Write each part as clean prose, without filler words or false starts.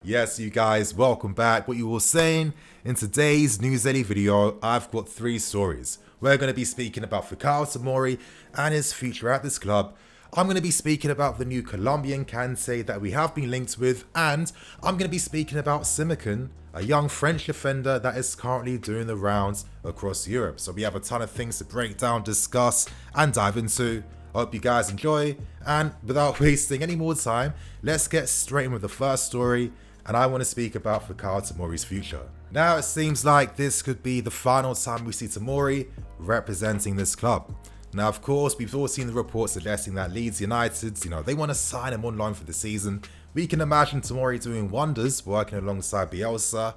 Yes, you guys, welcome back. What you were saying in today's News Daily video, I've got three stories. We're going to be speaking about TOMORI and his future at this club. I'm going to be speaking about the new Colombian KANTE that we have been linked with, and I'm going to be speaking about Simakan, a young French defender that is currently doing the rounds across Europe. So we have a ton of things to break down, discuss, and dive into. I hope you guys enjoy, and without wasting any more time, let's get straight in with the first story. And I want to speak about TOMORI's future. Now it seems like this could be the final time we see Tomori representing this club. Now of course we've all seen the reports suggesting that Leeds United, they want to sign him on loan for the season. We can imagine Tomori doing wonders working alongside Bielsa.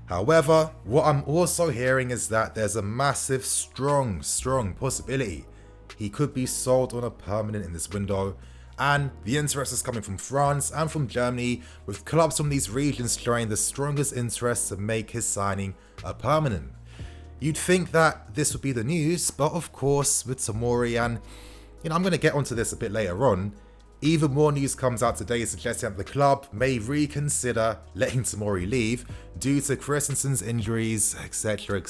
However, what I'm also hearing is that there's a massive, strong possibility he could be sold on a permanent in this window. And the interest is coming from France and from Germany, with clubs from these regions showing the strongest interest to make his signing a permanent. You'd think that this would be the news, but of course with Tomori, and I'm going to get onto this a bit later on, even more news comes out today suggesting that the club may reconsider letting Tomori leave due to Christensen's injuries, etc.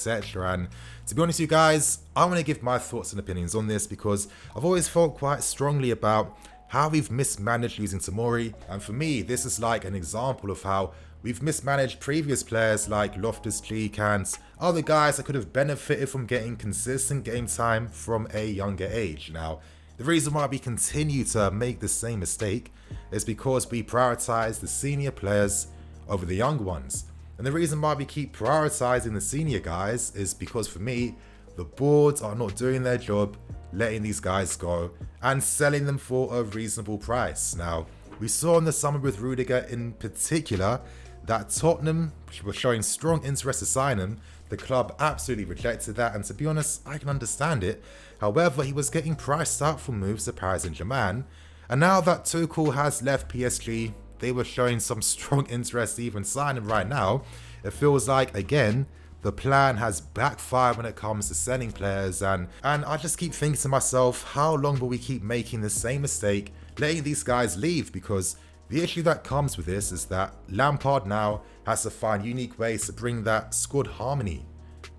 And to be honest with you guys, I want to give my thoughts and opinions on this because I've always felt quite strongly about how we've mismanaged losing Tomori, and for me this is like an example of how we've mismanaged previous players like Loftus-Cheek and other guys that could have benefited from getting consistent game time from a younger age. Now the reason why we continue to make the same mistake is because we prioritize the senior players over the young ones, and the reason why we keep prioritizing the senior guys is because for me the boards are not doing their job letting these guys go and selling them for a reasonable price. Now, we saw in the summer with Rudiger in particular that Tottenham were showing strong interest to sign him. The club absolutely rejected that, and to be honest, I can understand it. However, he was getting priced out for moves to Paris Saint-Germain, and now that Tuchel has left PSG, they were showing some strong interest to even sign him right now. It feels like, again, the plan has backfired when it comes to selling players, and I just keep thinking to myself, how long will we keep making the same mistake, letting these guys leave? Because the issue that comes with this is that Lampard now has to find unique ways to bring that squad harmony.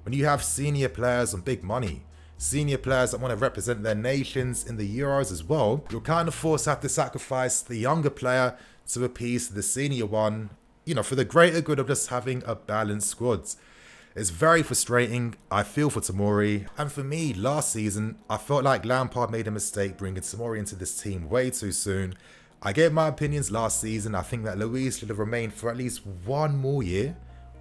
When you have senior players on big money, senior players that want to represent their nations in the Euros as well, you're kind of forced to have to sacrifice the younger player to appease the senior one, for the greater good of just having a balanced squad. It's very frustrating. I feel for Tomori, and for me, last season, I felt like Lampard made a mistake bringing Tomori into this team way too soon. I gave my opinions last season. I think that Luis should have remained for at least one more year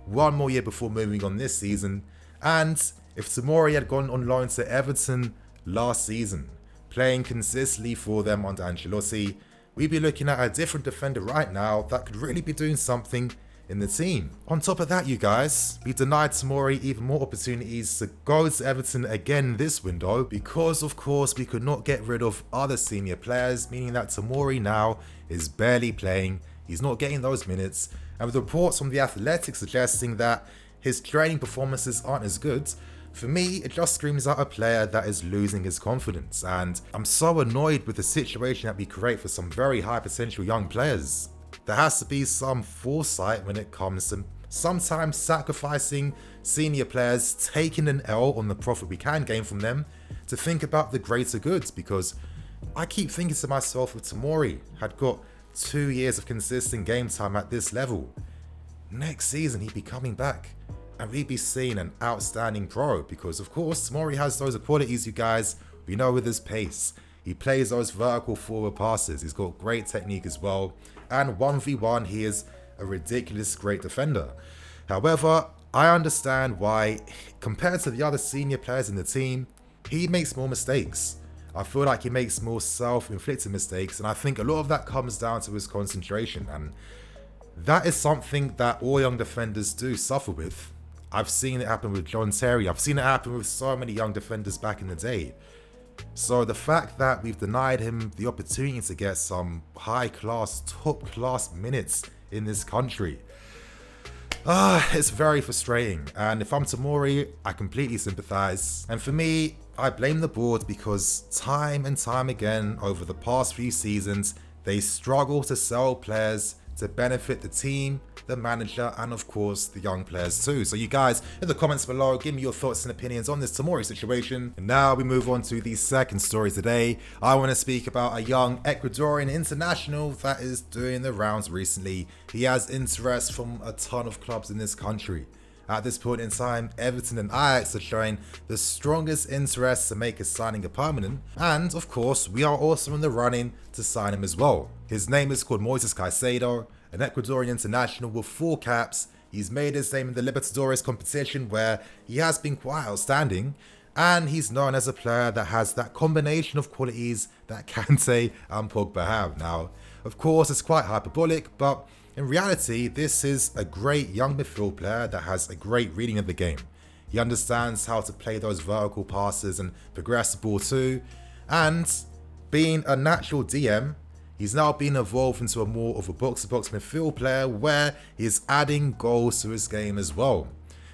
before moving on this season. And if Tomori had gone on loan to Everton last season, playing consistently for them under Ancelotti, we'd be looking at a different defender right now that could really be doing something in the team. On top of that, you guys, we denied Tomori even more opportunities to go to Everton again this window because of course we could not get rid of other senior players, meaning that Tomori now is barely playing, he's not getting those minutes, and with reports from the Athletic suggesting that his training performances aren't as good, for me it just screams out a player that is losing his confidence, and I'm so annoyed with the situation that we create for some very high potential young players. There has to be some foresight when it comes to sometimes sacrificing senior players, taking an L on the profit we can gain from them to think about the greater goods, because I keep thinking to myself, if Tomori had got 2 years of consistent game time at this level, next season he'd be coming back and we'd be seeing an outstanding pro, because of course Tomori has those qualities, you guys. We know with his pace, he plays those vertical forward passes, he's got great technique as well, and 1v1 he is a ridiculous great defender. However, I understand why, compared to the other senior players in the team, he makes more mistakes. I feel like he makes more self-inflicted mistakes, and I think a lot of that comes down to his concentration, and that is something that all young defenders do suffer with. I've seen it happen with John Terry, I've seen it happen with so many young defenders back in the day. So the fact that we've denied him the opportunity to get some high-class, top-class minutes in this country, it's very frustrating. And if I'm Tomori, I completely sympathize. And for me, I blame the board because time and time again over the past few seasons, they struggle to sell players to benefit the team, the manager, and of course the young players too. So you guys in the comments below, give me your thoughts and opinions on this TOMORI situation. And now we move on to the second story today. I want to speak about a young Ecuadorian international that is doing the rounds recently. He has interest from a ton of clubs in this country. At this point in time, Everton and Ajax are showing the strongest interest to make his signing a permanent, and of course we are also in the running to sign him as well. His name is called Moises Caicedo, an Ecuadorian international with 4 caps. He's made his name in the Libertadores competition where he has been quite outstanding, and he's known as a player that has that combination of qualities that Kante and Pogba have. Now, of course it's quite hyperbolic, but in reality, this is a great young midfield player that has a great reading of the game. He understands how to play those vertical passes and progress the ball too. And being a natural DM, he's now been evolved into a more of a box-to-box midfield player where he's adding goals to his game as well.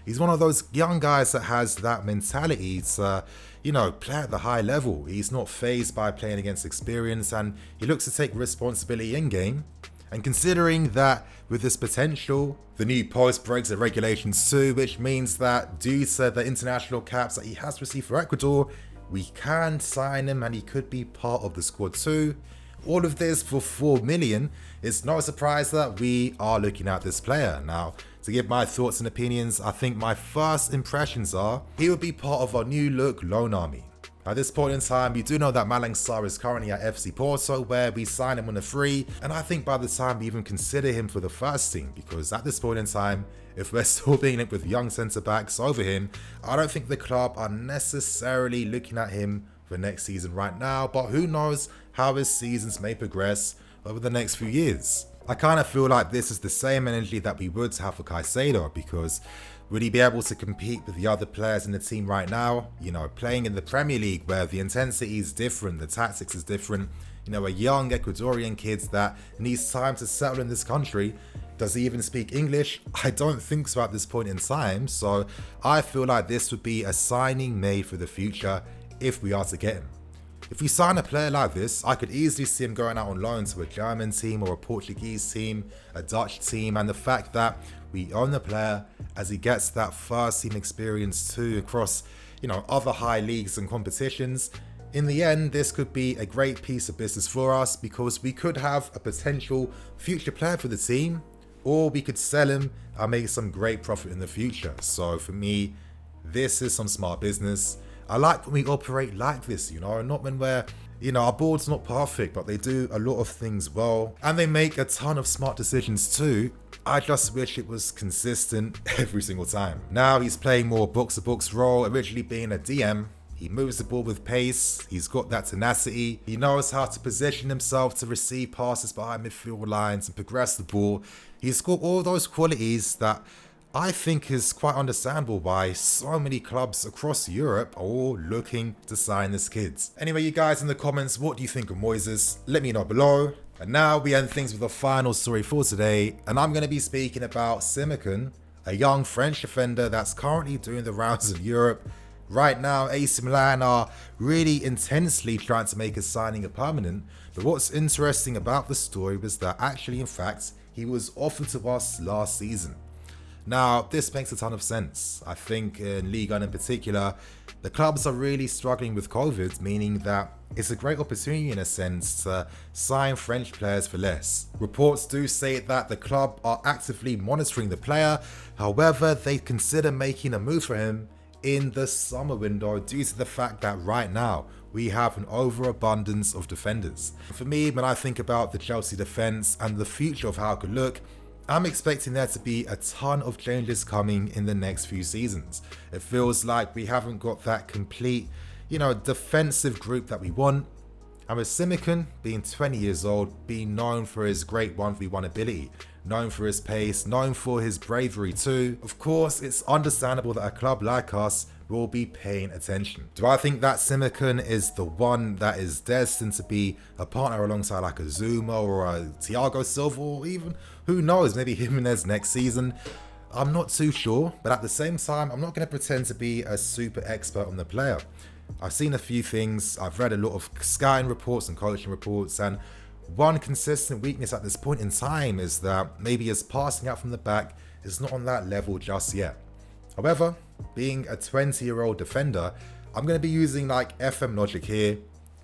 He's one of those young guys that has that mentality to, play at the high level. He's not fazed by playing against experience, and he looks to take responsibility in game. And considering that with this potential, the new post-Brexit regulations too, which means that due to the international caps that he has received for Ecuador, we can sign him and he could be part of the squad too. All of this for 4 million. It's no surprise that we are looking at this player. Now, to give my thoughts and opinions, I think my first impressions are he would be part of our new look loan army. At this point in time, you do know that Malang Sarr is currently at FC Porto, where we signed him on a free, and I think by the time we even consider him for the first team, because at this point in time, if we're still being linked with young centre-backs over him, I don't think the club are necessarily looking at him for next season right now, but who knows how his seasons may progress over the next few years. I kind of feel like this is the same energy that we would have for Caicedo, because would he be able to compete with the other players in the team right now? Playing in the Premier League where the intensity is different, the tactics is different. A young Ecuadorian kid that needs time to settle in this country. Does he even speak English? I don't think so at this point in time. So I feel like this would be a signing made for the future if we are to get him. If we sign a player like this, I could easily see him going out on loan to a German team or a Portuguese team, a Dutch team, and the fact that we own the player as he gets that first team experience too across, other high leagues and competitions. In the end, this could be a great piece of business for us because we could have a potential future player for the team, or we could sell him and make some great profit in the future. So for me, this is some smart business. I like when we operate like this, not when we're, our board's not perfect, but they do a lot of things well and they make a ton of smart decisions too. I just wish it was consistent every single time. Now he's playing more box-to-box role, originally being a DM. He moves the ball with pace, he's got that tenacity, he knows how to position himself to receive passes behind midfield lines and progress the ball. He's got all those qualities that I think is quite understandable why so many clubs across Europe are all looking to sign this kid. Anyway, you guys in the comments, what do you think of Moises? Let me know below. And now we end things with a final story for today, and I'm going to be speaking about Simakan, a young French defender that's currently doing the rounds of Europe. Right now, AC Milan are really intensely trying to make his signing a permanent, but what's interesting about the story was that actually, in fact, he was offered to us last season. Now, this makes a ton of sense. I think in Liga in particular, the clubs are really struggling with COVID, meaning that it's a great opportunity in a sense to sign French players for less. Reports do say that the club are actively monitoring the player, however, they consider making a move for him in the summer window due to the fact that right now we have an overabundance of defenders. For me, when I think about the Chelsea defence and the future of how it could look, I'm expecting there to be a ton of changes coming in the next few seasons. It feels like we haven't got that complete, defensive group that we want. And with Simakan being 20 years old, being known for his great 1v1 ability, known for his pace, known for his bravery too, of course, it's understandable that a club like us will be paying attention. Do I think that Simakan is the one that is destined to be a partner alongside like a Zuma or a Thiago Silva, or even, who knows, maybe Jimenez next season? I'm not too sure, but at the same time, I'm not going to pretend to be a super expert on the player. I've seen a few things, I've read a lot of scouting reports and coaching reports, and One consistent weakness at this point in time is that maybe his passing out from the back is not on that level just yet. However, being a 20-year-old defender, I'm going to be using like FM logic here.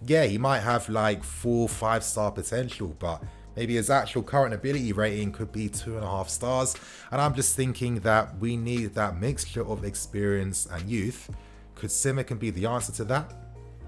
Yeah, he might have like 4-5 star potential, but maybe his actual current ability rating could be 2.5 stars. And I'm just thinking that we need that mixture of experience and youth. Could simakan be the answer to that?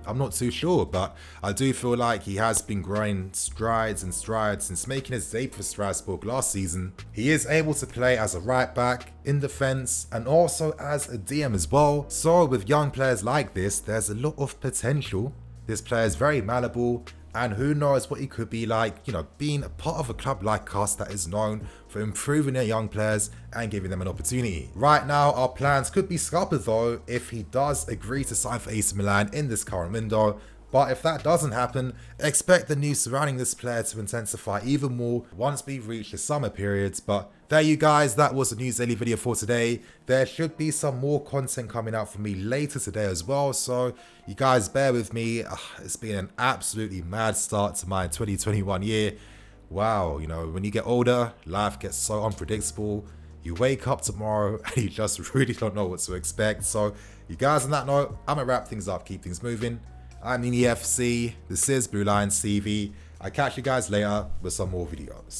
I'm not too sure, but I do feel like he has been growing strides and strides since making his debut for Strasbourg last season. He is able to play as a right back, in defense, and also as a DM as well. So with young players like this, there's a lot of potential. This player is very malleable, and who knows what he could be like, you know, being a part of a club like us that is known for improving their young players and giving them an opportunity. Right now, our plans could be scuppered though if he does agree to sign for AC Milan in this current window. But if that doesn't happen, expect the news surrounding this player to intensify even more once we reach the summer periods. But there you guys, that was the news daily video for today. There should be some more content coming out from me later today as well, so you guys bear with me. It's been an absolutely mad start to my 2021 year. Wow, you know, when you get older, life gets so unpredictable. You wake up tomorrow and you just really don't know what to expect. So you guys, on that note, I'm gonna wrap things up, keep things moving. I'm in EFC, this is Blue Lions TV. I'll catch you guys later with some more videos.